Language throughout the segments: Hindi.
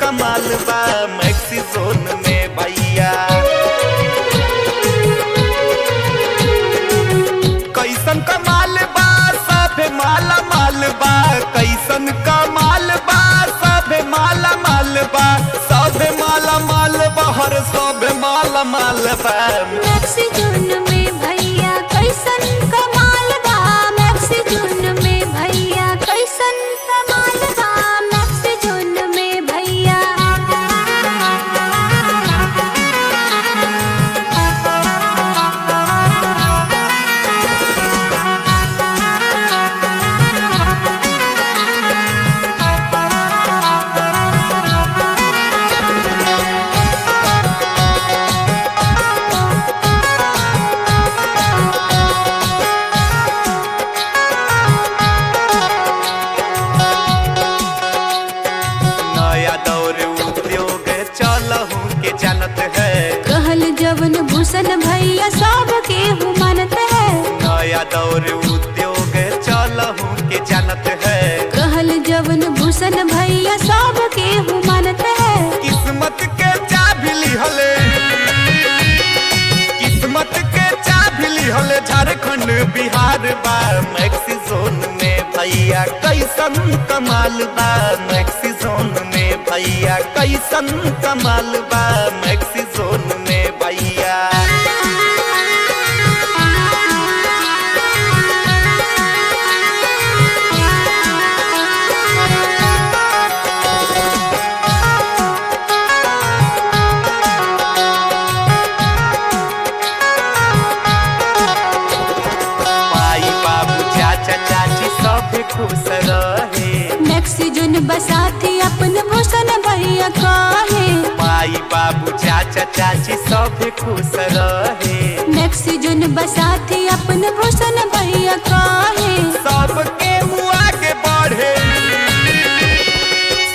कमाल बा मैक्सी जोन में भैया। कैसन कमाल बा सबे माला माल बा, कैसन कमाल बा सबे माला माल बा, सबे माला माल बा हर सबे माला माल बा मैक्सी जोन में भैया। कैसन कमाल बा मैक्सी जोन में भैया, कैसन कमाल बा मैक्सी जोन में भैया। जानत है कहल जवन भूषण भैया सब के मानत है। नया दौर उद्योग चलहू के जानत है कहल जवन भूषण भैया सब के मानत है। किस्मत के चाबी लिहले, किस्मत के चाबी लिहले झारखंड बिहार बा मैक्सी जोन में भैया। कैसन कमाल बा मैक्सी जोन में भैया, कैसन कमाल बा मैक्सी जोन में भैया। माई बाबू चाचा चाची सब खुश रहे मैक्सी जोन बसाती अपन भूषण भैया कहे। माई बाबू चाचा चाची सब खुश रहे मैक्सी जोन बसाती अपन भूषण भैया कहे। सबके हुआ के बढ़े,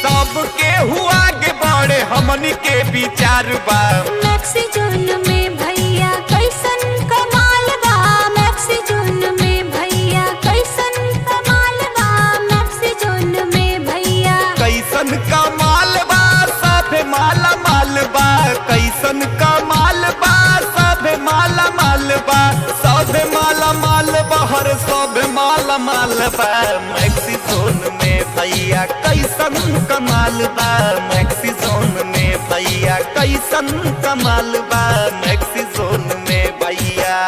सबके हुआ के बढ़े हमन के विचार बा मैक्सी जोन में भैया। कैसन कमाल बा मैक्सी जोन में भैया, कैसन कमाल बा मैक्सी जोन में भैया। कैसन कमाल बा सबे माला माल बा, कैसन कमाल बा सबे माला माल बा, सबे माला माल बा हर सबे माला माल बा मैक्सी जोन में भैया। कैसन कमाल बा मैक्सी जोन में भैया, कैसन कमाल बा मैक्सी जोन में भैया।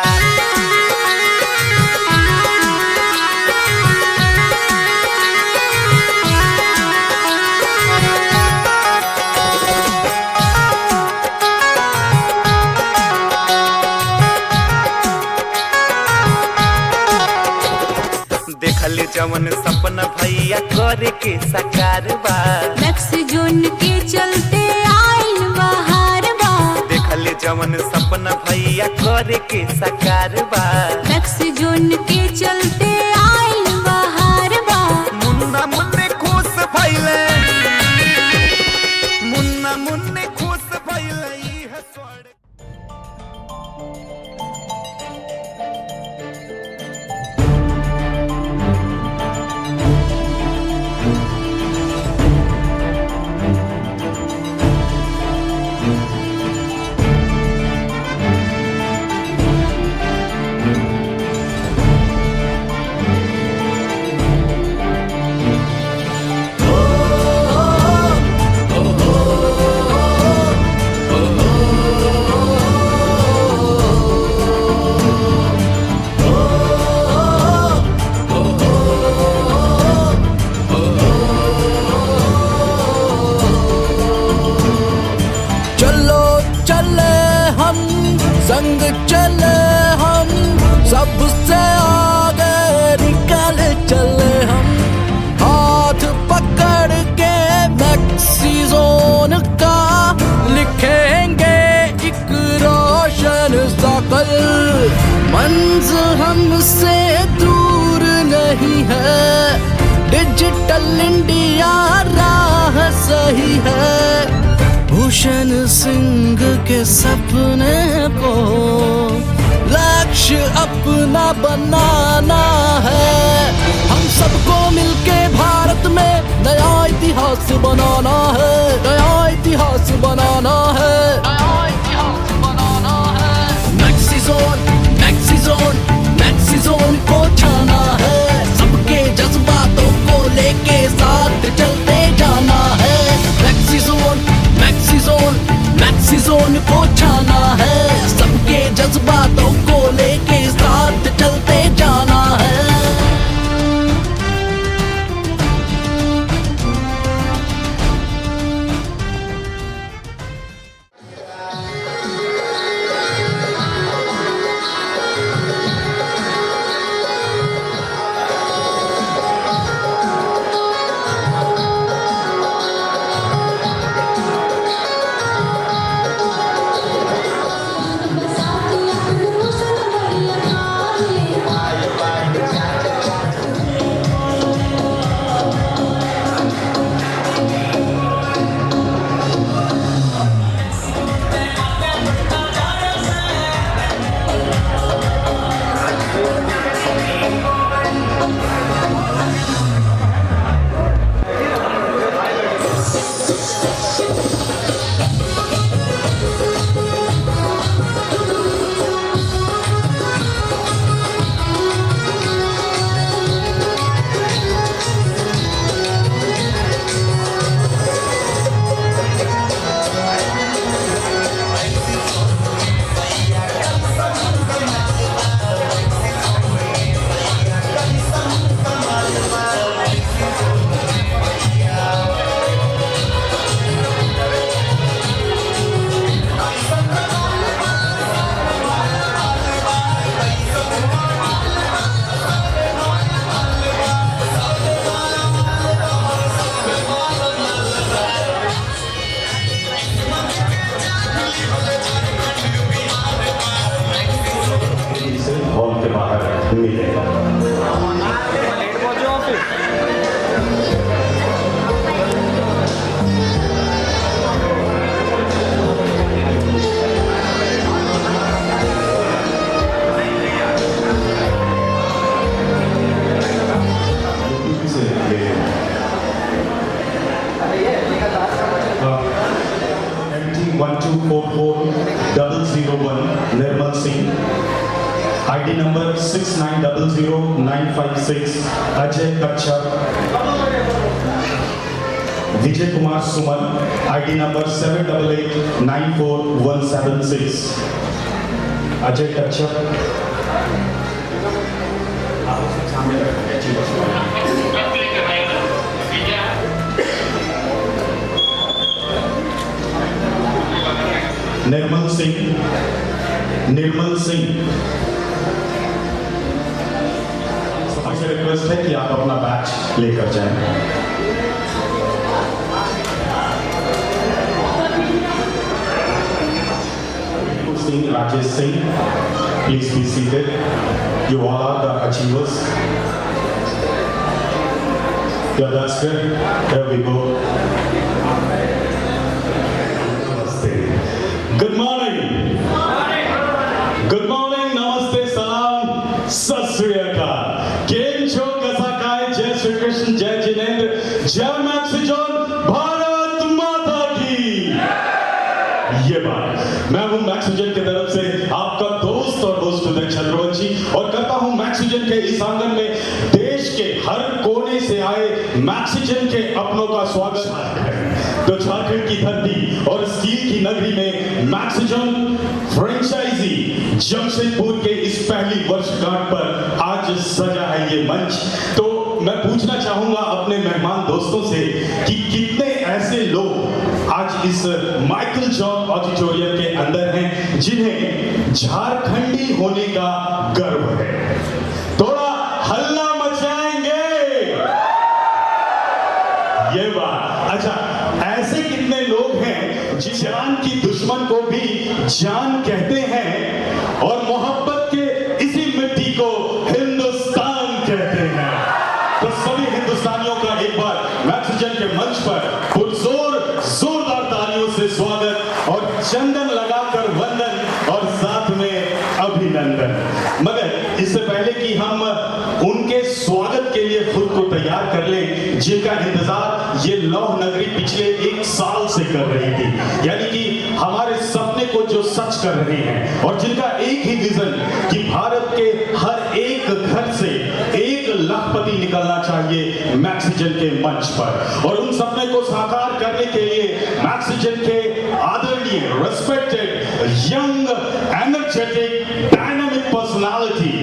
देखल जवन सपना भैया करे के साकार बा मैक्सी जोन के चलते आइल बहार बा। देखल जवन सपना भैया करे के साकार बा मैक्सी जोन के चलते आइल बहार बा। मुन्ना मुन्ने खुश भइले, मुन्ना मुन्ने खुश भइले ई है स्वर्ग। संग चले हम सबसे आगे निकल चले हम, हाथ पकड़ के मैक्सी जोन का लिखेंगे एक रोशन सा कल। मंज़िल हमसे दूर नहीं है, डिजिटल इंडिया राह सही है। भूषण सिंह के सपने को लक्ष्य अपना बनाना है। हम सबको मिलके भारत में नया इतिहास बनाना है, नया इतिहास बनाना है, नया इतिहास बनाना है। मैक्सिजोन मैक्सिजोन मैक्सिजोन को छाना है, सबके जज्बातों को लेके साथ चलते जाना है। मैक्सिजोन मैक्सिजोन मैक्सिजोन को छाना है, सबके जज्बातों को लेके साथ चलते जाना है। Nirmal Singh, ID number 69000956, Ajay Kachchap, Vijay Kumar Suman, ID number 78894176, Ajay Kachchap. Nirmal Singh, Nirmal Singh, आपसे रिक्वेस्ट है कि आप अपना बैच लेकर जाएं। Singh, Rajesh Singh, please be seated. You all are the achievers. Yeah, that's good. There we go. Good morning. Good morning. Namaste. Salam. Sat Sri Akal. Game show kasa kai. Jai Shri Krishna. Jai Jinendra. Jai Maxijon. Bharat माता की। ये बात मैं हूं मैक्सिजन की तरफ से आपका दोस्त और होस्ट उदय चंद्रवंशी और करता हूं मैक्सिजन के इस आंगन में देश के हर कोने से आए मैक्सिजन के अपनों का स्वागत है। तो झारखंड की धरती और स्टील की नगरी में मैक्सिजन फ्रेंचाइजी जमशेदपुर के इस पहली वर्षगांठ पर आज सजा है ये मंच। तो मैं पूछना चाहूंगा अपने मेहमान दोस्तों से कि कितने ऐसे लोग आज इस माइकल जॉन ऑडिटोरियम के अंदर हैं जिन्हें झारखंडी होने का गर्व है। थोड़ा हल्ला मचाएंगे। ये बात अच्छा, ऐसे कितने लोग हैं जान की दुश्मन को भी जान कहते हैं और मोहब्बत के इसी मिट्टी को हिंदुस्तान कहते हैं। तो सभी हिंदुस्तानियों का एक बार मैक्सिजन के मंच पर जोरदार तालियों से स्वागत और चंदन लगाकर वंदन और साथ में अभिनंदन। मगर इससे पहले कि हम उनके स्वागत के लिए खुद को तैयार कर लें, जिनका इंतजार ये लौह नगरी पिछले 1 साल से कर रही थी, यानी कि हमारे सपने को जो सच कर रहे हैं, और जिनका एक ही विजन कि भारत के हर एक घर से 1 लाखपति निकलना चाहिए मैक्सिजन के मंच पर। और उन सपने को साकार करने के लिए मैक्सिजन के आदरणीय, respected, young, energetic, dynamic personality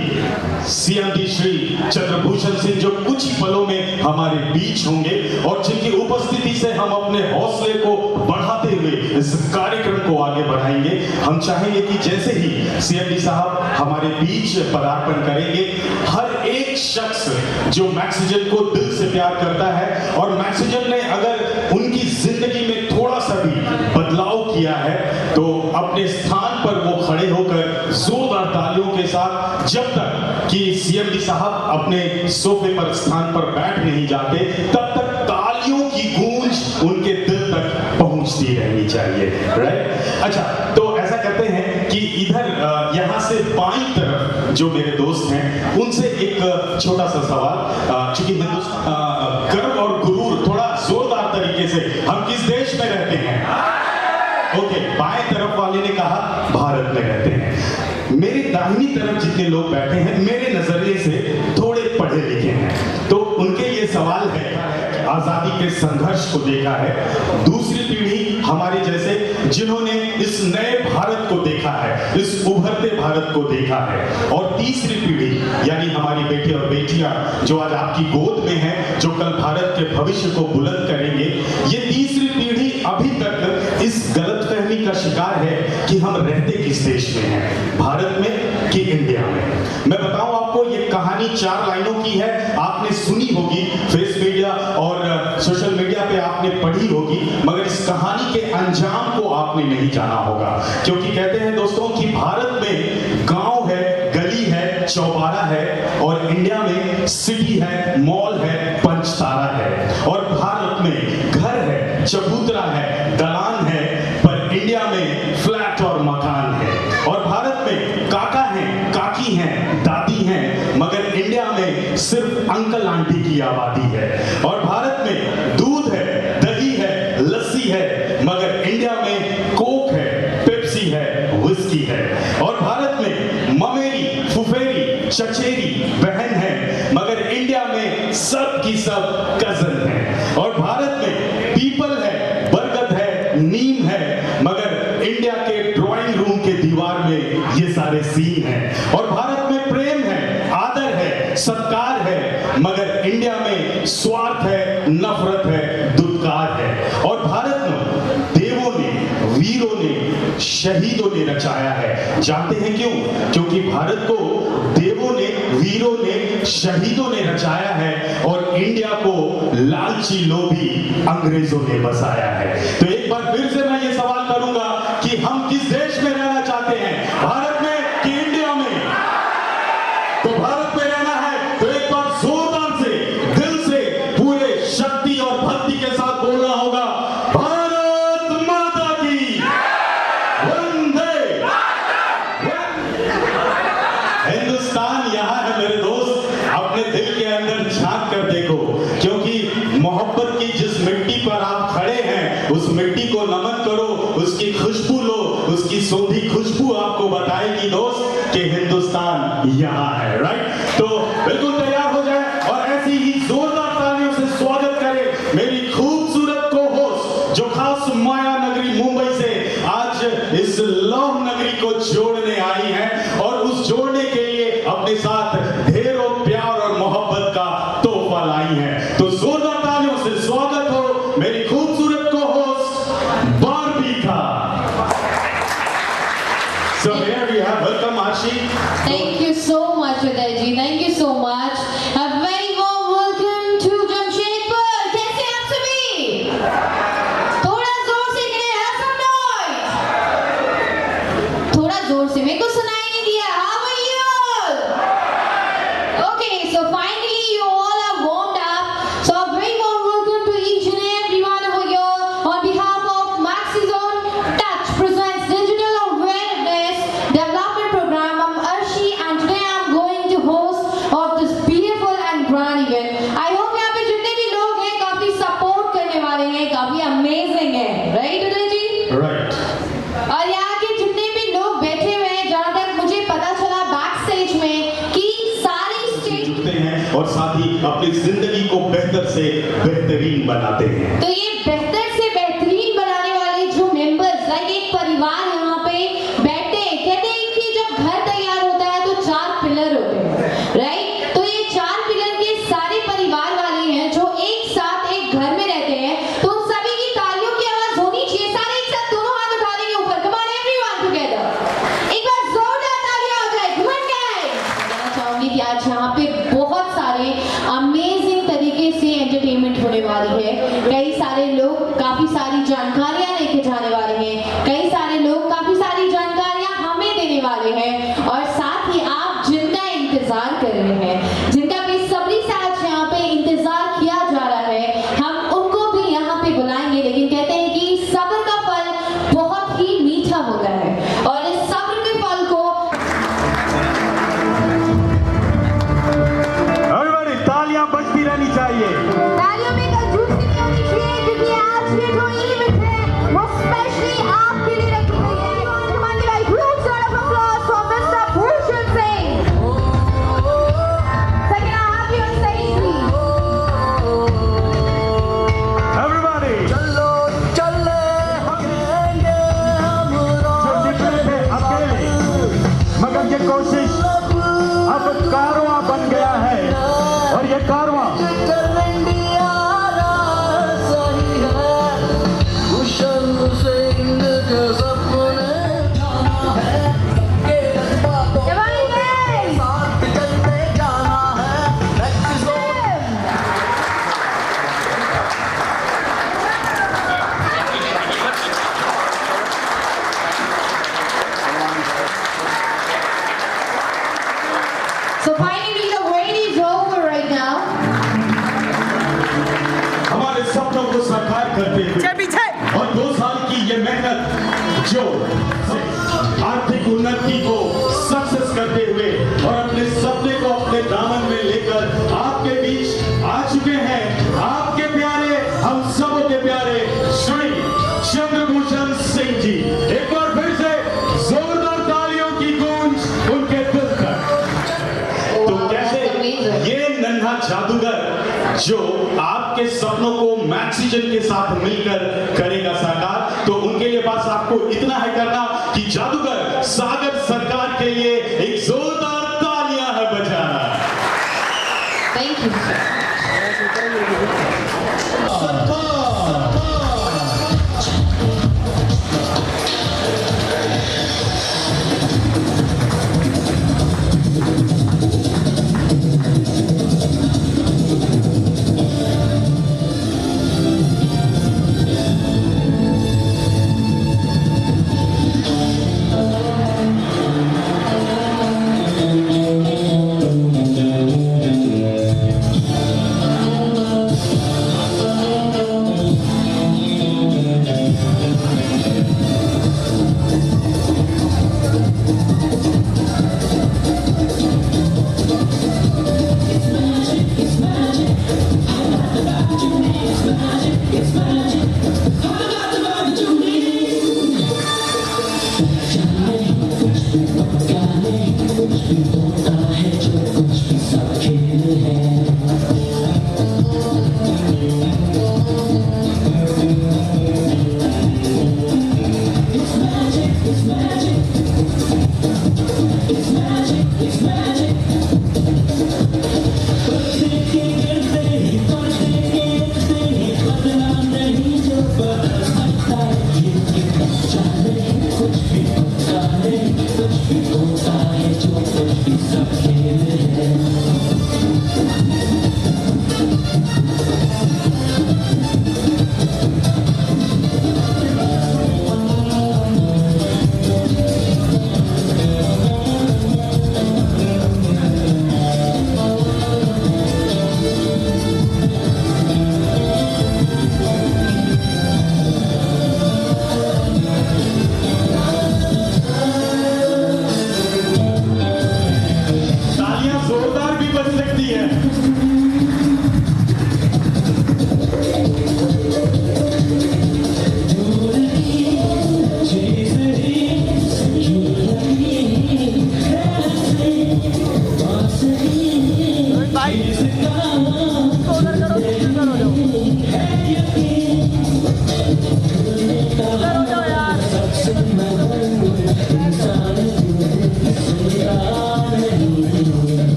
CMD Shri Chandrabhushan Singh जो कुछ ही पलों में हमारे बीच होंगे, और जिनकी उपस्थिति से हम अपने हौसले को बढ़ाते हुए इस कार्यक्रम को आगे बढ़ाएंगे। हम चाहेंगे कि जैसे ही CMD साहब हमारे बीच पदार्पण करेंगे, हर एक शख्स जो मैक्सिजन को दिल से प्यार करता है, और मैक्सिजन ने अगर उनकी जिंदगी में थोड़ा सा भी बदलाव किया है, तो अपने स्थान पर वो खड़े होकर जोरदार तालियों के साथ, जब तक कि CMD साहब अपने सोफे पर स्थान पर बैठ नहीं जाते, तब तक तालियों की गूंज उनके दिल तक पहुंचती रहनी चाहिए, राइट? अच्छा, तो ऐसा करते हैं कि इधर यहाँ से बाईं तरफ जो मेरे दोस्त हैं, उनसे एक छोटा सा सवाल, चूंकि हिंदुस्तान गर्व और गुरूर थोड़ा जोरदार तरीके से, हम किस देश में रहते हैं? ओके, बाएं तरफ वाले ने कहा भारत में रहते हैं। मेरे दाहिनी तरफ जितने लोग बैठे हैं, मेरे नजरिए से थोड़े पढ़े लिखे हैं, तो उनके ये सवाल है, आजादी के संघर्ष को देखा है, दूसरी पीढ़ी हमारे जैसे जिन्होंने इस नए भारत को देखा है, इस उभरते भारत को देखा है, और तीसरी पीढ़ी यानी हमारी बेटे और बेटियां जो आज आपकी गोद में हैं, जो कल भारत के भविष्य को बुलंद करेंगे, ये तीसरी पीढ़ी अभी तक इस गलतफहमी का शिकार है कि हम रहते किस देश में हैं, भारत में कि इंडिया में। मैं बताऊं आपको, ये कहानी 4 लाइनों की है, आपने सुनी होगी, फेस मीडिया और सोशल मीडिया पे आपने पढ़ी होगी, मगर इस कहानी के अंजाम को आपने नहीं जाना होगा, क्योंकि कहते हैं दोस्तों कि भारत में गांव है, गली है, चौबारा है, और इंडिया में सिटी है, मॉल है, पंचतारा है, और भारत में घर है, चबूतरा है, दलान है, पर इंडिया में फ्लैट और मकान है, और भारत में काका हैं, काकी हैं, दादी हैं, मगर इंडिया में सिर्फ अंकल आंटी की आबादी है, और भारत में दूध है, दही है, लस्सी है, मगर इंडिया में कोक है, पेप्सी है, विस्की है, और भारत में ममेरी, फुफेरी, चचेरी, बहन है, मगर इंडिया में सब की सब कजन है, और भारत में पीपल है, बरगद है, नीम है, मगर इंडिया के ड्राइंग रूम के दीवार में ये सारे सीन हैं, और भारत में प्रेम है, आदर है, सत्कार है, मगर इंडिया में स्वार्थ है, नफरत है, दुत्कार है, और भारत में देवों ने, वीरों ने, शहीदों ने रचाया है। जानते हैं क्यों? क्योंकि भारत को देवों ने, वीरों ने, शहीदों ने रचाया है, और इंडिया को लालची लोभी अंग्रेजों ने बसाया है। तो एक बार फिर से मैं ये सवाल करूंगा कि हम किस देश में रहना चाहते हैं, भारत में कि इंडिया में? तो भारत में रहना है तो एक बार जोरदार से, दिल से, पूरे शक्ति और भक्ति के साथ बोलना होगा, भारत माता की वंदे। हिंदुस्तान यहाँ है मेरे दोस्त, अपने दिल के अंदर झांक कर देखो, क्योंकि मोहब्बत की जिस मिट्टी पर आप खड़े हैं, उस मिट्टी को नमन करो, उसकी खुशबू लो, उसकी सोधी खुशबू आपको बताएगी दोस्त कि हिंदुस्तान यहाँ है, राइट? तो बिल्कुल तैयार हो जाए, और ऐसी ही जोरदार तालियों से स्वागत करें मेरी खूबसूरत को होस्ट, जो खास माया नगरी मुंबई से आज इस लौह नगरी को जोड़ने आई है, और उस जोड़ने के लिए अपने साथ ढेरों प्यार और मोहब्बत का तोहफा लाई है। तो जोरदार तालियों से स्वागत हो मेरी खूबसूरत को होस्ट बारबी का। So here we have, welcome Arshi. Thank you so much, Udayji. Thank you so much. A very warm welcome to Jamshedpur. कैसे आप सभी? थोड़ा जोर से करें, have some noise. थोड़ा जोर से, मेरे को सुनाई नहीं दिया. How are you? Okay, so finally you all are warmed up. So a very warm welcome to each and every one over here. On behalf of Maxizone Touch presents Digital Awareness Development Program. I'm Arshi, and today I'm going to host of this beautiful and grand event. Right. और यहाँ के जितने भी लोग बैठे हुए हैं, जहाँ तक मुझे पता चला बैक स्टेज में कि सारी स्टेज जुटते हैं और साथ ही अपनी जिंदगी को बेहतर से बेहतरीन बनाते हैं। तो ये बेहतर से बेहतरीन बनाने वाले जो मेंबर्स, लाइक एक परिवार यहाँ पे बैठते हैं। कहते हैं कि जब घर तैयार होता है तो 4 पिलर होते हैं, राइट? तो ये 4 पिलर के सारे परिवार वाले हैं जो एक साथ एक घर में रहते हैं। तो उन सभी की तालियों की आवाज होनी चाहिए। सारे एक साथ दोनों हाथ उठा लेंगे ऊपर। Come on everyone together. एक बार जोरदार तालियां हो जाए। Come on guys. मैं चाहूंगी कि आज यहाँ पे बहुत सारे अमेजिंग तरीके से एंटरटेनमेंट होने वाली है। कई सारे लोग काफी सारी जानकारियां लेके जाने वाले हैं। कई सारे लोग काफी सारी जानकारियां हमें देने वाले हैं। और साथ ही आप जिनका इंतजार कर रहे हैं, जिनका बेसब्री से आज यहाँ पे इंतजार किया जा रहा है, हम उनको भी यहाँ पे बुलाएंगे। लेकिन कहते हैं कि सब्र का फल बहुत ही मीठा होता है और इस सब्र के फल को Everybody, तालियां बजती रहनी चाहिए। तालियों में कंजूसी नहीं होनी चाहिए, क्योंकि आज ये जो इवेंट है वो स्पेशली आपके लिए रखी गई है। Demanding a huge round of applause for Mr. Bhushan Singh. Sir, can I have you on stage, please? Everybody, चलो चले भागेंगे हम जो निकले थे अकेले, मगर ये कोशिश अब कारवां बन गया है और ये कारवां इंडिया सही है। भूषण सिंह के सपने जाना है, के जज्बातों Demanding it. साथ चलते जाना है। Next zone, So finally the wait is over right now. हमारे सपनों को साकार करते हुए और 2 साल की ये मेहनत जो आर्थिक उन्नति को सक्सेस करते हुए और अपने सपने को अपने दामन में लेकर आपके बीच आ चुके हैं आपके प्यारे, हम सबों के प्यारे श्री चंद्रभूषण सिंह जी। एक बार फिर से जोरदार तालियों की गूंज उनके दिल तक। तो कैसे ये नन्हा जादूगर जो आपके सपनों को मैक्सिजन के साथ मिलकर करेगा साकार, तो उनके लिए बस आपको इतना है करना कि जादूगर सागर सरकार के लिए एक जोरदार तालियां है बजाना। Thank you.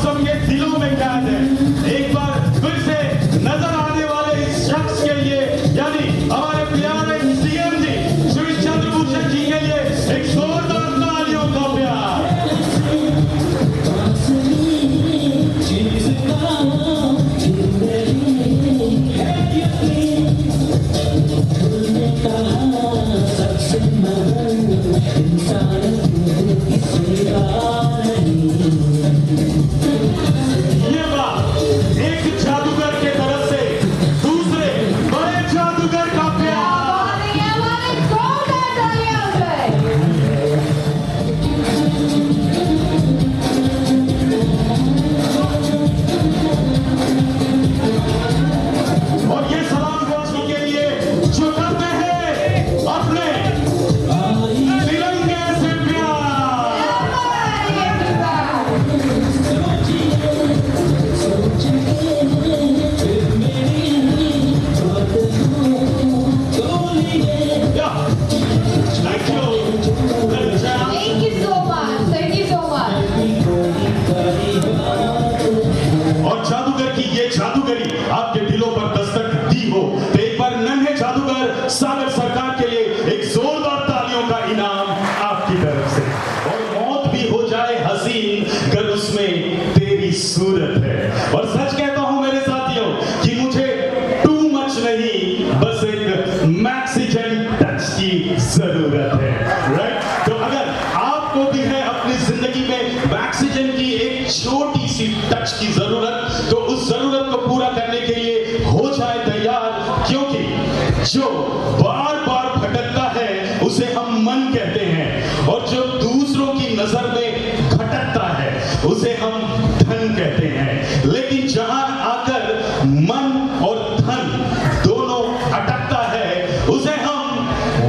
सबके दिलों में कैद है। एक बार फिर से नजर आने वाले इस शख्स के लिए, यानी हमारे प्यारे सीएम जी श्री चंद्रभूषण जी के लिए एक जोरदार तालियों का प्यार। ये बात एक जादूगर के तरफ से दूसरे बड़े जादूगर का प्यार। और ये सलाम रोशनी के लिए जो करते हैं अपने तिरंगे से प्यार। Thank you. Thank you so much. Thank you so much. और जादूगर की ये जादूगरी आपके दिलों पर दस्तक दी हो तो एक बार नन्हे जादूगर सागर सरकार के लिए एक जोरदार तालियों का इनाम आपकी तरफ से। और मौत भी हो जाए हसीन कर उसमें तेरी सूरत है। और सच कहता हूं मेरे साथियों कि मुझे टू मच नहीं, बस एक मैक्सिजन टच की जरूरत है। राइट? तो अगर आपको भी है अपनी जिंदगी में मैक्सिजन की एक छोटी सी टच की जरूरत, तो उस जरूरत को पूरा करने के लिए हो जाए तैयार, क्योंकि जो बार बार भटकता है उसे हम मन कहते हैं, और जो दूसरों की नजर में खटकता है उसे हम धन कहते हैं। लेकिन जहां आकर मन और धन दोनों अटकता है उसे हम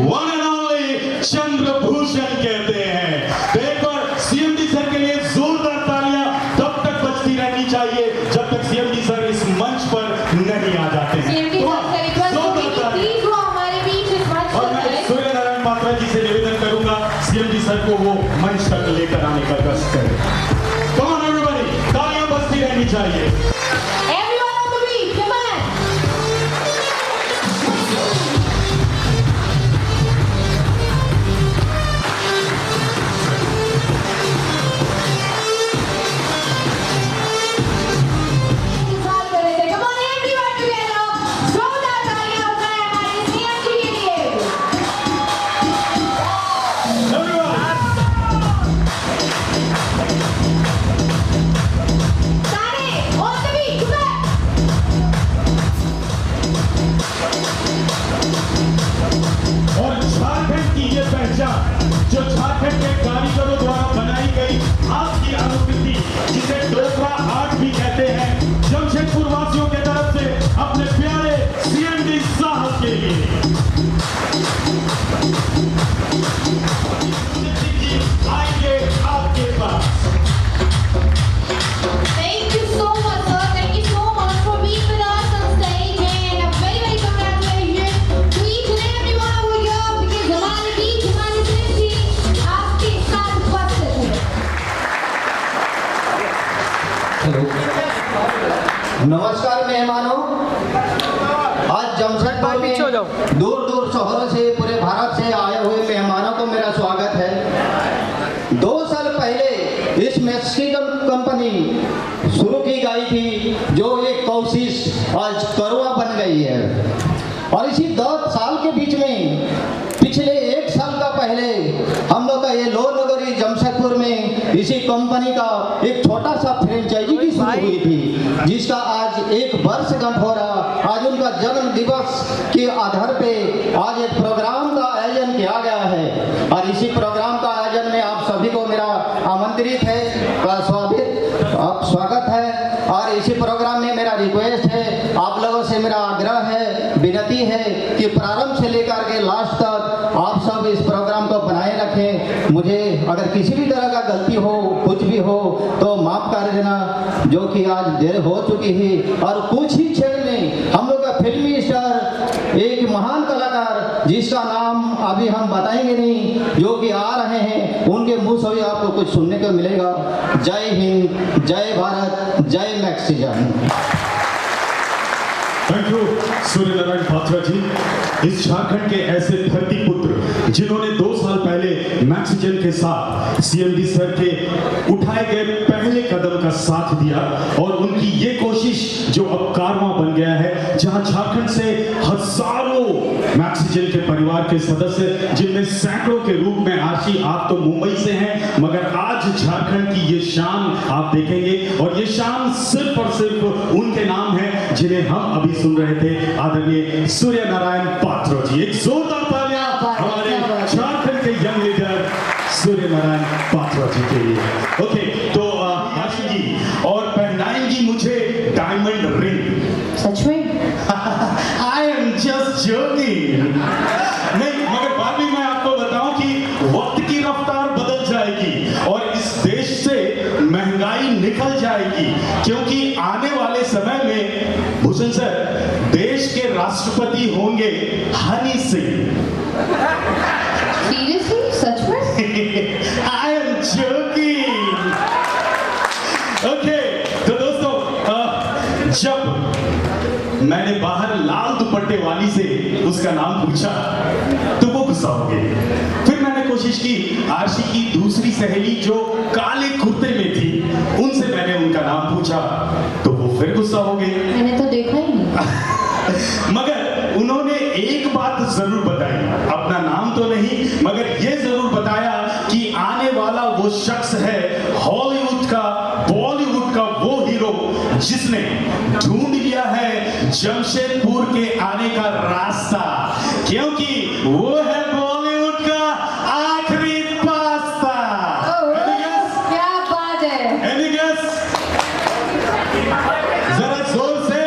वन एंड ओनली चंद्रभूषण कहते हैं। तो एक बार सीएमडी सर के लिए जोरदार तालियां तब तक बजती रहनी चाहिए जब तक सीएमडी सर इस मंच पर नहीं आ जाते हैं। CMD तो sir, request जोरदार होगी कि तालियां। please वो हमारे बीच इस मंच और पर मैं आए। सूर्य नारायण पात्रा जी से निवेदन करूंगा सीएमडी सर को वो मंच तक लेकर आने का कष्ट करें। Come on everybody, तालियां बजती रहनी चाहिए। Everyone on the beat, come on. इंतजार कर रहे थे। Come on everyone together. जोरदार तालियां बजाएं हमारे CM जी के लिए। Everyone, सारे on the beat, come on. और झारखंड की ये पहचान जो झारखंड के कारीगरों द्वारा बनाई गई हाथ की आकृति, जिसे डोकरा आर्ट भी कहते हैं, जमशेदपुर वासियों के तरफ से अपने प्यारे सीएमडी साहब के लिए आएंगे आपके पास। Thank you so much, sir. Thank you so much for being with us on stage, and a very, very congratulations to each and every one over here, because हमारे बीच हमारे CM जी आपके साथ उपस्थित हैं। नमस्कार मेहमानों, आज जमशेदपुर में दूर दूर शहरों से पूरे भारत से आए हुए मेहमानों को मेरा स्वागत है। 2 साल पहले इस मैक्सिकन कंपनी शुरू की गई थी, जो एक कोशिश आज करोड़ बन गई है। और इसी 10 साल के बीच में पिछले 1 साल का पहले हम लोग का ये लो नगरी जमशेदपुर में इसी कंपनी का एक छोटा सा फ्रेंचाइजी की शुरू हुई थी, जिसका आज 1 वर्षगांठ हो रहा। आज उनका जन्म दिवस के आधार पे आज एक प्रोग्राम का आयोजन किया गया है, और इसी प्रोग्राम का आयोजन में आप सभी को मेरा आमंत्रित है, स्वागत है। और इसी प्रोग्राम में मेरा रिक्वेस्ट है, आप लोगों से मेरा आग्रह है, विनती है कि प्रारंभ से लेकर के लास्ट तक आप सब इस प्रोग्राम को बनाए रखें। मुझे अगर किसी भी तरह का गलती हो, कुछ भी हो, तो माफ कर देना, जो कि आज देर हो चुकी है। और कुछ ही क्षण में हम लोग का फिल्मी स्टार, एक महान कलाकार क्रिकेटर जिसका नाम अभी हम बताएंगे नहीं, जो कि आ रहे हैं, उनके मुंह से भी आपको कुछ सुनने को मिलेगा। जय हिंद, जय भारत, जय मैक्सिजन। थैंक यू सूर्य नारायण पात्रा जी। इस झारखंड के ऐसे धरती पुत्र जिन्होंने 2 साल पहले मैक्सिजन के साथ सीएमडी सर के उठाए गए पहले कदम का साथ दिया, और उनकी ये कोशिश जो अब कारवां बन गया है, जहां झारखंड से हजारों मैक्सिजन के परिवार के सदस्य, जिनमें सैकड़ों के रूप में आशी, आप तो मुंबई से हैं, मगर आज झारखंड की ये शान आप देखेंगे, और ये शान सिर्फ और सिर्फ उनके नाम है जिन्हें हम अभी सुन रहे थे, आदरणीय सूर्य नारायण पात्रा जी। एक जोरदार तालियां हमारे झारखंड के यंग लीडर सूर्य नारायण पात्रा जी के लिए। ओके, तो आशी जी और पहनाएंगी मुझे डायमंड रिंग। सच में? I am just joking। नहीं, मगर बाद में मैं आपको बताऊं कि वक्त की रफ्तार बदल जाएगी और इस देश से महंगाई निकल जाएगी, क्योंकि आने वाले समय में भूषण सर देश के राष्ट्रपति होंगे हनी सिंह। सीरियसली? सच में? I am joking। ओके, तो दोस्तों जब मैंने बाहर लाल दुपट्टे वाली से उसका नाम पूछा तो वो गुस्सा हो गई। फिर मैंने कोशिश की आशी की दूसरी सहेली जो काले कुर्ते में थी, उनसे मैंने उनका नाम पूछा तो वो फिर गुस्सा हो गई। मैंने तो देखा ही नहीं। मगर उन्होंने एक बात जरूर बताई, अपना नाम तो नहीं मगर ये जरूर बताया कि आने वाला वो शख्स है हॉलीवुड का, बॉलीवुड का वो हीरो जिसने ढूंढ लिया है जमशेदपुर के आने का रास्ता, क्योंकि वो है बॉलीवुड का आखिरी पास्ता। क्या बात है? Any guess? जरा जोर से।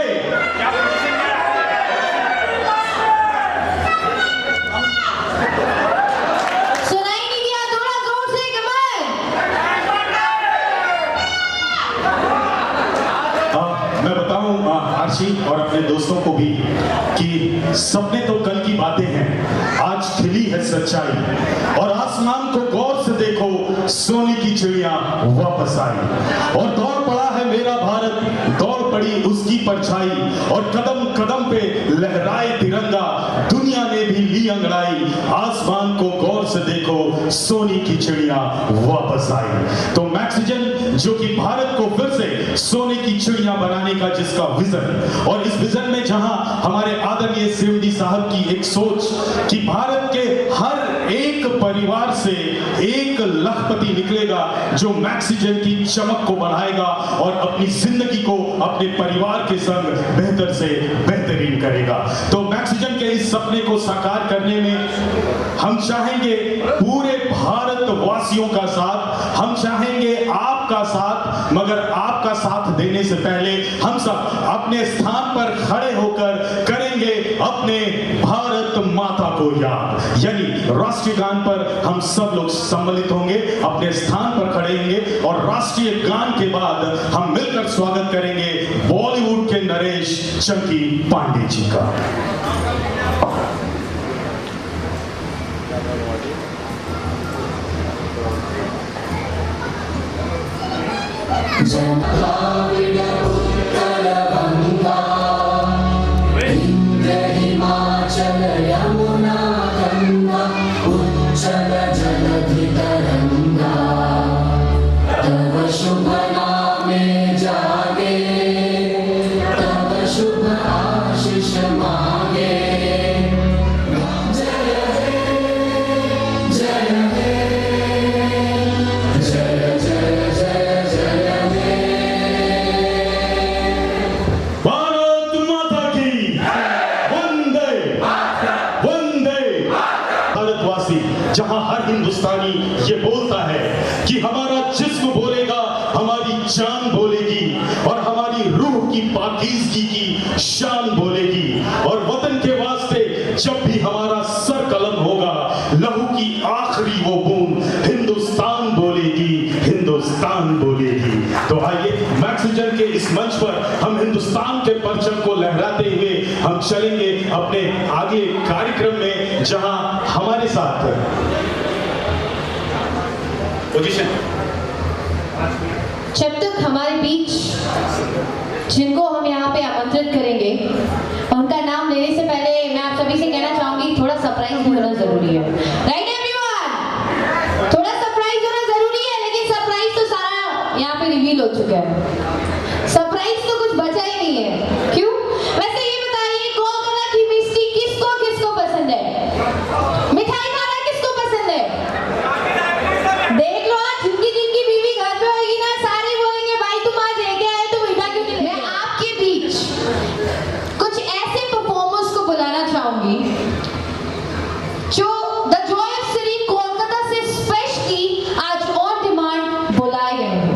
सुनाई नहीं दिया, थोड़ा जोर से कमाल। मैं बताऊं आशी और अपने दोस्तों को भी कि सपने तो कल की बातें हैं, आज खिली है सच्चाई, और आसमान को गौर से देखो, सोने की चिड़िया वापस आई, और दौड़ पड़ा है मेरा भारत, दौड़ पड़ी उसकी परछाई, और कदम कदम पे लहराए तिरंगा, दुनिया ने भी ली अंगड़ाई, आसमान को गौर से देखो, सोने की चिड़िया वापस आई। तो मैक्सिजन जो कि भारत को फिर से सोने की चिड़िया बनाने का जिसका विजन, और इस विजन में जहां हमारे आदरणीय सीएमडी साहब की एक सोच कि भारत के हर एक परिवार से एक लखपति निकलेगा जो मैक्सिजन की चमक को बढ़ाएगा और अपनी जिंदगी को अपने परिवार के संग बेहतर से बेहतरीन करेगा। तो मैक्सिजन के इस सपने को साकार करने में हम चाहेंगे पूरे भारत वासियों का साथ, हम चाहेंगे आपका साथ, मगर आपका साथ देने से पहले हम सब अपने स्थान पर खड़े होकर करेंगे अपने भारत माता को याद, यानी राष्ट्रीय गान पर हम सब लोग सम्मिलित होंगे, अपने स्थान पर खड़े होंगे, और राष्ट्रीय गान के बाद हम मिलकर स्वागत करेंगे बॉलीवुड के नरेश चंकी पांडे जी का। जहां हर हिंदुस्तानी ये बोलता है कि हमारा जिस्म बोलेगा, हमारी जान बोलेगी, और हमारी रूह की पाकीज़गी की शान बोलेगी, और वतन के वास्ते जब भी हमारा सर कलम होगा, लहू की आखिरी वो बूंद हिंदुस्तान बोलेगी, हिंदुस्तान। हिंदुस्तान बोलेगी। तो आइए मैक्सिजन के इस मंच पर हम हिंदुस्तान के परचम को लहराते हुए हम चलेंगे अपने आगे कार्यक्रम में, जहां हमारे साथ पोजीशन जब तक हमारे बीच जिनको हम यहाँ पे आमंत्रित करेंगे उनका नाम लेने से पहले मैं आप सभी से कहना चाहूंगी थोड़ा सरप्राइज होना जरूरी है। राइट एवरीवन, थोड़ा सरप्राइज होना जरूरी है, लेकिन सरप्राइज तो सारा यहाँ पे रिवील हो चुका है। सरप्राइज तो कुछ बचा ही नहीं है। क्यों? वैसे ये बताइए कोलकाता की मिष्टी किसको किसको पसंद है? मिठाई खाना किसको पसंद है? देख लो आज जिनकी जिनकी बीवी घर पे होगी ना, सारे बोलेंगे भाई तुम आज लेके आए तो मीठा क्यों नहीं? मैं आपके बीच कुछ ऐसे परफॉर्मर्स को बुलाना चाहूंगी जो the Joy of city Kolkata से स्पेशली आज ऑन डिमांड बुलाए गए हैं।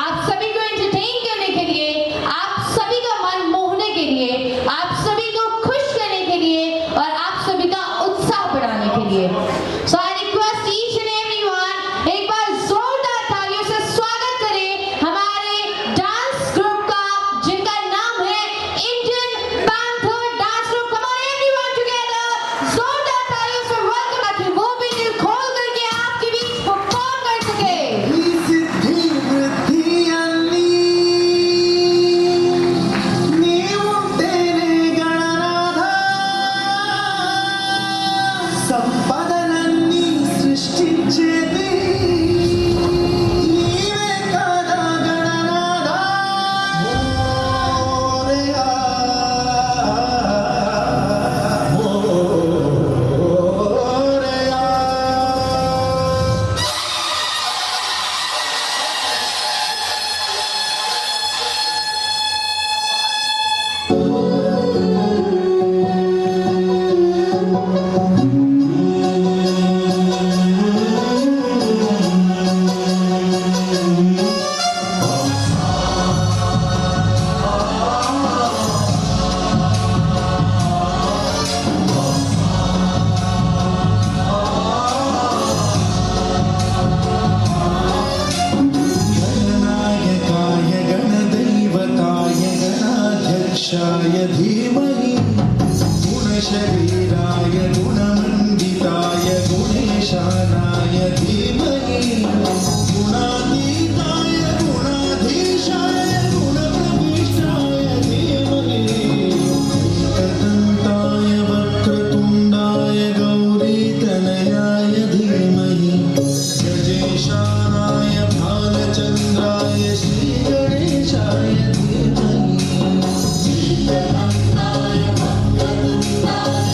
आप सभी को एंटरटेन करने के लिए, आप सभी का मन मोहने के लिए, आप सभी को खुश करने के लिए और आप सभी का उत्साह बढ़ाने के लिए। So I request each and everyone, एक बार जोरदार तालियों से स्वागत करें हमारे डांस ग्रुप का, जिनका नाम है Indian panther dance group. Come on everyone together, जोरदार तालियों से वेलकम ताकि वो भी दिल खोल करके आपके बीच परफॉर्म कर सके। सिद्धि वृद्धि अन्नी నీవుంటేనే గణనాథ సంపదలన్నీ సృష్టించేది నీవే కాదా గణనాథ మోరయా మోరయా गणनायकाय गणदैवताय गणाध्यक्षाय धीमहि गुणशरीराय गुणमण्डिताय गुणेशानाय धीमहि गुणातीताय गुणाधीशाय गुणप्रविष्टाय धीमहि एकदन्ताय वक्रतुण्डाय गौरीतनयाय धीमहि गजेशानाय भालचन्द्राय श्रीगणेशाय धीमहि श्रीगणेशाय वक्रतुण्डाय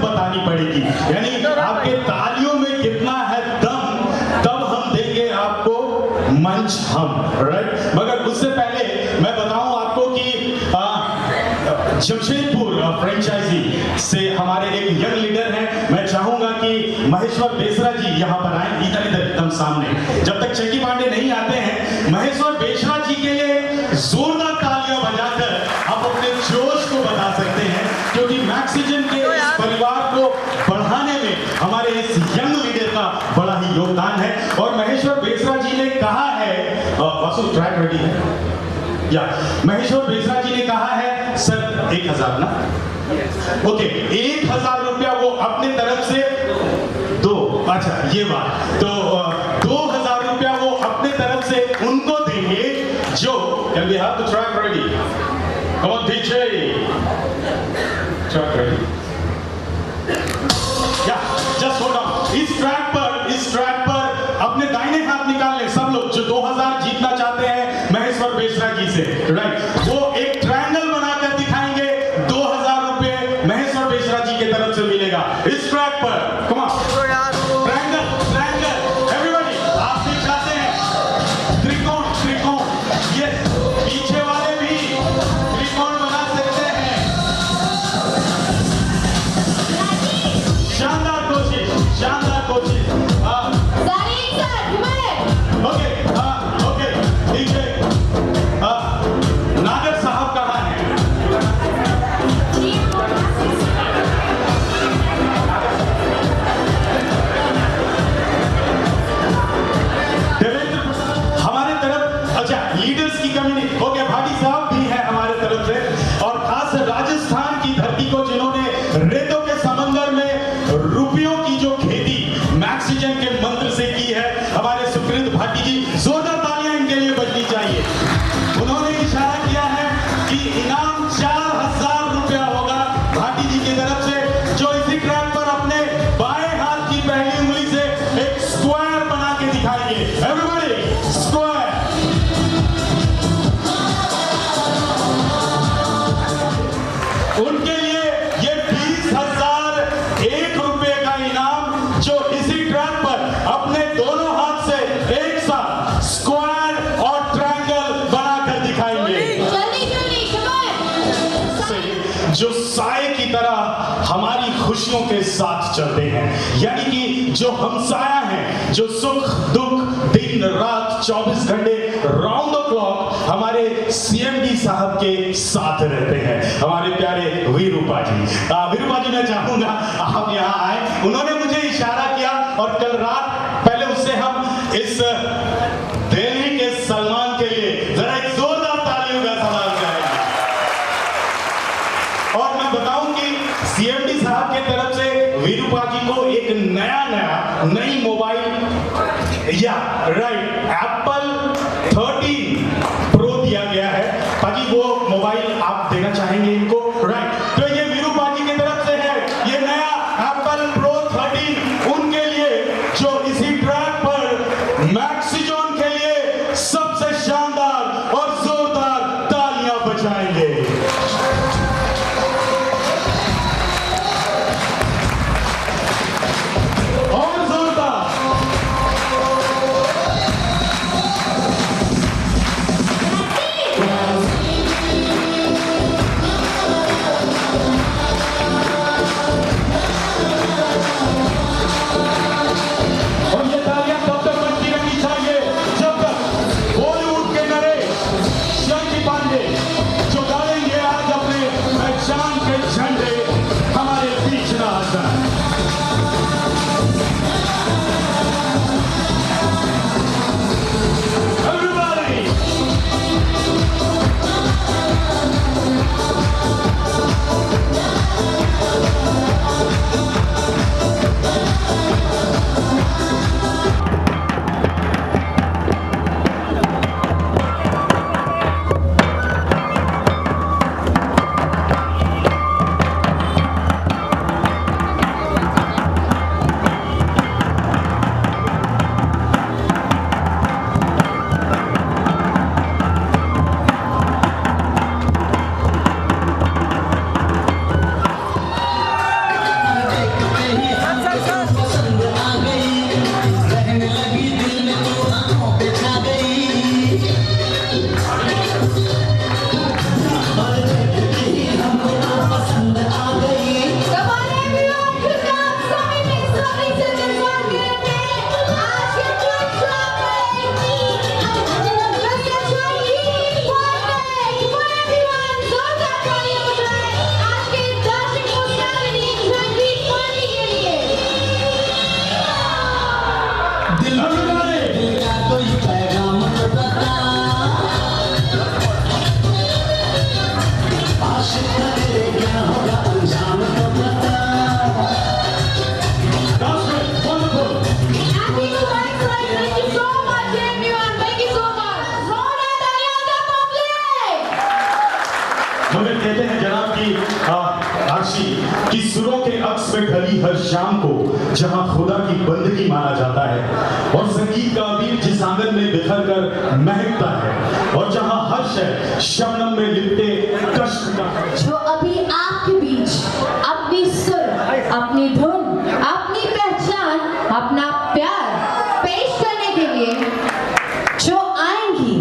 बतानी पड़ेगी, यानी आपके तालियों में कितना है दम, तब हम देंगे आपको मंच हम, राइट। मगर उससे पहले मैं बताऊं आपको कि जमशेदपुर फ्रेंचाइजी से हमारे एक यंग लीडर हैं। मैं चाहूंगा कि महेश्वर बेसरा जी यहाँ पर आए, इधर इधर एकदम सामने। जब तक चंकी पांडे नहीं आते हैं, महेश्वर बेसरा जी के लिए जोरदार तालियां बजाकर आप अपने जोश को बता सकते हैं, क्योंकि मैक्सिजन के इस परिवार को बढ़ाने में हमारे इस यंग लीडर का बड़ा ही योगदान है। और महेश्वर बेसरा जी ने कहा है, वासु ट्रैक रेडी है या? महेश्वर बेसरा जी ने कहा है सर 1000 ना, ओके 1000 रुपया वो अपने तरफ से दो, अच्छा ये बात, तो 2000 रुपया वो अपने तरफ से उनको देंगे जो can we have the track ready, come on DJ, track ready या जस्ट होल्ड ऑन। इस ट्रैक पर अपने दाहिने हाथ निकाल ले सब लोग जो 2000 जीतना चाहते हैं महेश्वर बेसरा जी से, राइट। वो एक ट्रायंगल बनाकर दिखाएंगे, 2000 रुपए महेश्वर बेसरा जी की तरफ से मिलेगा इस ट्रैक पर। कम ऑन ट्रायंगल एवरीबॉडी, आप भी चाहते हैं त्रिकोण, यस, पीछे वाले भी त्रिकोण बना सकते हैं। शानदार कोशिश सारे एक साथ घुमाए। ओके ठीक है। नागर साहब कहाँ हैं? देवेंद्र हमारे तरफ, अच्छा लीडर्स की कमी नहीं, ओके भाटी साहब भी है हमारे तरफ से, और खास राजस्थान की धरती को जिन्होंने रेतों के समंदर में रुपयों की जो खेती मैक्सिजन के मंत्र से की है, हमारे सुकृत भाटी जी, जोरदार तालियां इनके लिए बजनी चाहिए। उन्होंने इशारा किया है कि इनाम 4000 रुपया होगा भाटी जी की तरफ से, जो इसी ट्रैक पर अपने बाएं हाथ की पहली उंगली से एक स्क्वायर बना के दिखाएंगे। एवरीबॉडी स्क्वायर, उनके लिए ये 20,001 रुपए का इनाम, जो इसी ट्रैक पर अपने दोनों हाथ से एक साथ स्क्वायर और ट्रायंगल बनाकर दिखाएंगे, जल्दी जो साए की तरह हमारी खुशियों के साथ चलते हैं, यानी कि जो हमसाया है, जो सुख दुख दिन रात 24 घंटे राउंड द क्लॉक हमारे सीएमडी साहब के साथ रहते हैं, हमारे प्यारे वीरूपा जी। वीरूपा जी मैं चाहूंगा आप यहाँ आए, उन्होंने मुझे इशारा किया, और कल रात पहले उससे हम इस दिल्ली के सलमान के लिए जरा एक जोरदार तालियों का सवाल करेंगे। और मैं बताऊं कि सीएमडी साहब की तरफ से वीरूपा जी को एक नई मोबाइल या राइट एप्पल 13 प्रो दिया गया है। पाजी वो मोबाइल आप देना चाहेंगे इनको, राइट? तो ये वीरूपा जी की तरफ से है, ये नया एप्पल प्रो 13 उनके लिए, जो इसी ट्रैक पर मैक्सिजोन के लिए सबसे शानदार और जोरदार तालियां बजाएंगे। और जोरदार कली हर शाम को जहां खुदा की बंदगी माना जाता है और संगीत का अबीर जिस आंगन में बिखर कर महकता है और जहां हर्ष है शबनम में लिपटे कष्ट का जो अभी आपके बीच अपनी सुर, अपनी धुन, अपनी पहचान, अपना प्यार पेश करने के लिए जो आएंगी,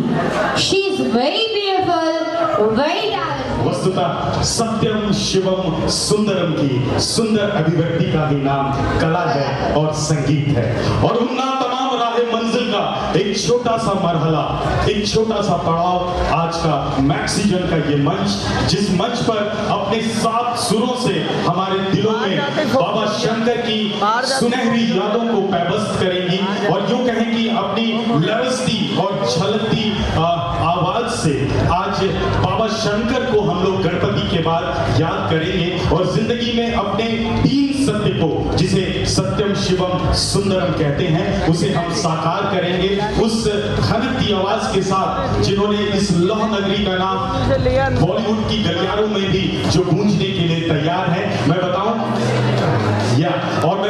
she is very beautiful, very talented. वस्तुतः सत्यम शिवम सुंदरम की सुंदर अभिव्यक्ति का ही नाम कला है और संगीत है और उनका तमाम राहे मंजिल का एक छोटा सा मरहला, एक छोटा सा पड़ाव आज का मैक्सिजन का ये मंच, जिस मंच पर अपने 7 सुरों से हमारे दिलों में बाबा शंकर की सुनहरी यादों को पैबस्त करेंगी और यूं कहें कि अपनी लरजती और छलकती आवाज से आज बाबा शंकर को हम लोग गणपति के बाद याद करेंगे और जिंदगी में अपने 3 सत्य को, जिसे सत्यम शिवम सुंदरम कहते हैं, उसे हम साकार करेंगे उस खनकती आवाज के साथ जिन्होंने इस लौह नगरी का नाम बॉलीवुड की गलियारों में भी जो गूंजने के लिए तैयार है। मैं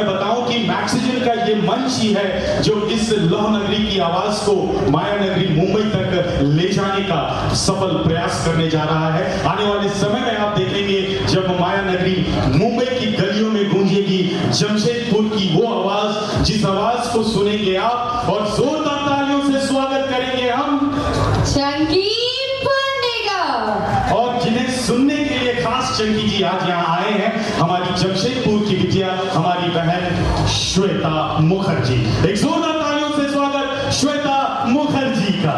बताऊं कि मैक्सिजन का ये मंच ही है जो इस लौह नगरी की आवाज को माया नगरी मुंबई तक ले जाने का सफल प्रयास करने जा रहा है। आने वाले समय में आप देखेंगे जब माया नगरी मुंबई की गलियों में गूंजेगी जमशेदपुर की वो आवाज, जिस आवाज को सुनेंगे आप और जोरदार तालियों से स्वागत करेंगे हम चंकी पंडेगा और जिन्हें सुनने के लिए खास चंकी जी आज यहाँ आए हैं, हमारी जमशेदपुर की बिटिया, हमारी बहन श्वेता मुखर्जी। एक जोरदार तालियों से स्वागत श्वेता मुखर्जी का।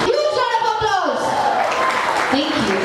Huge round of applause. Thank you.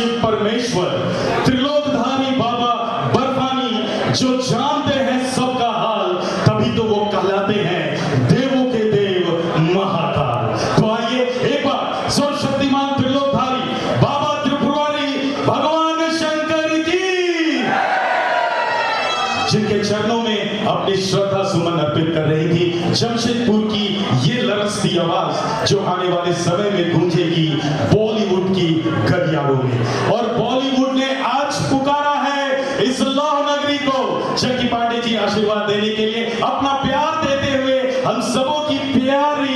Shiv परमेश्वर त्रिलोकधारी बाबा बर्फानी जो जानते हैं सबका हाल, तभी तो वो कहलाते हैं देवों के देव महाकाल। तो आइए एक बार सर्व शक्तिमान त्रिलोकधारी बाबा त्रिपुरारी भगवान शंकर की, जिनके चरणों में अपनी श्रद्धा सुमन अर्पित कर रही थी जमशेदपुर की ये लरसती आवाज जो आने वाले समय में गूंजेगी बॉलीवुड की गलियारों में। और बॉलीवुड ने आज पुकारा है इस लौह नगरी को चंकी पांडे जी आशीर्वाद देने के लिए, अपना प्यार देते हुए हम सबों की प्यारी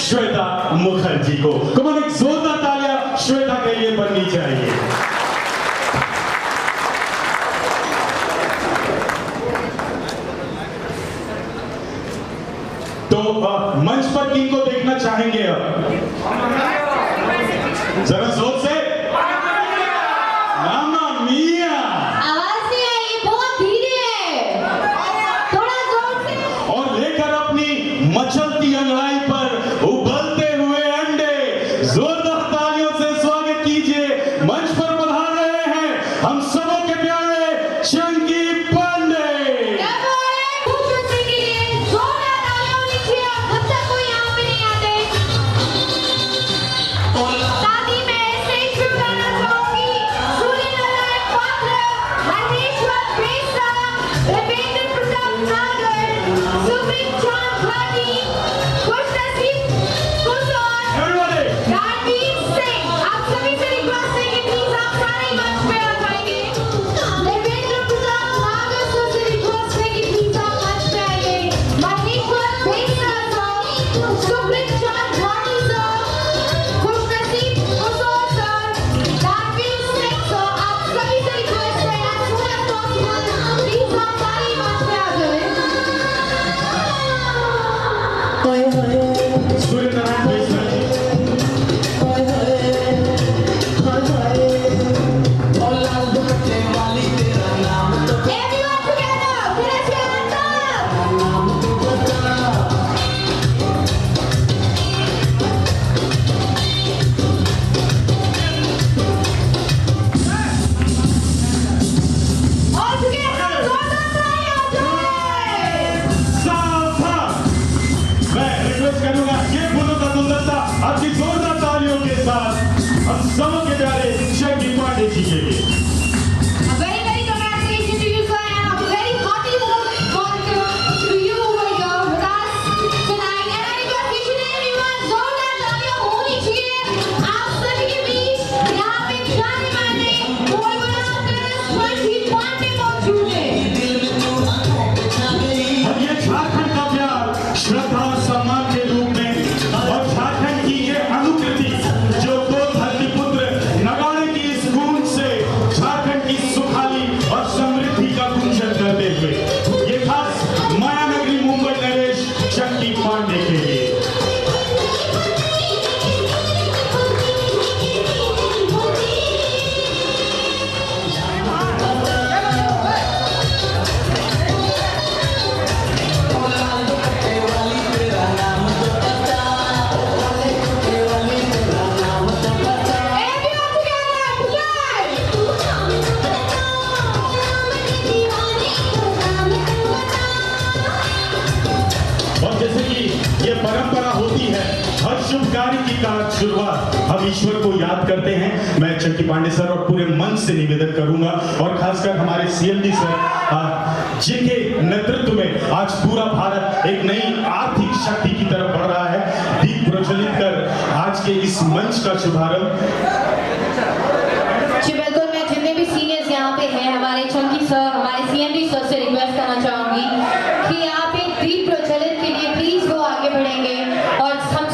श्वेता मुखर्जी को। कमान एक जोरदार तालियां श्वेता के लिए बननी चाहिए। तो मंच पर किनको देखना चाहेंगे अब? जरा जोर से। मामा मिया। आवाज नहीं आई, ये बहुत धीरे है, थोड़ा जोर से। और लेकर अपनी मचलती अंगड़ाई पर उबलते हुए अंडे, जोरदार तालियों से स्वागत कीजिए। मंच पर पधार रहे हैं हम सबों के प्यारे चंकी पांडे। शुरुआत हम ईश्वर को याद करते हैं। मैं चंकी पांडे सर और पूरे मन से निवेदन करूंगा और खासकर हमारे सीएमडी सर जिनके नेतृत्व में आज पूरा भारत एक नई आर्थिक शक्ति की तरफ बढ़ रहा है, दीप प्रज्वलित कर आज के इस मंच का शुभारंभ। जी बिल्कुल, मैं जितने भी सीनियर्स यहाँ पे हैं, हमारे चंकी सर, हमारे सीएमडी सर से रिक्वेस्ट करना चाहूंगी कि यहाँ पे दीप प्रज्वलित के लिए प्लीज वो आगे बढ़ेंगे और हम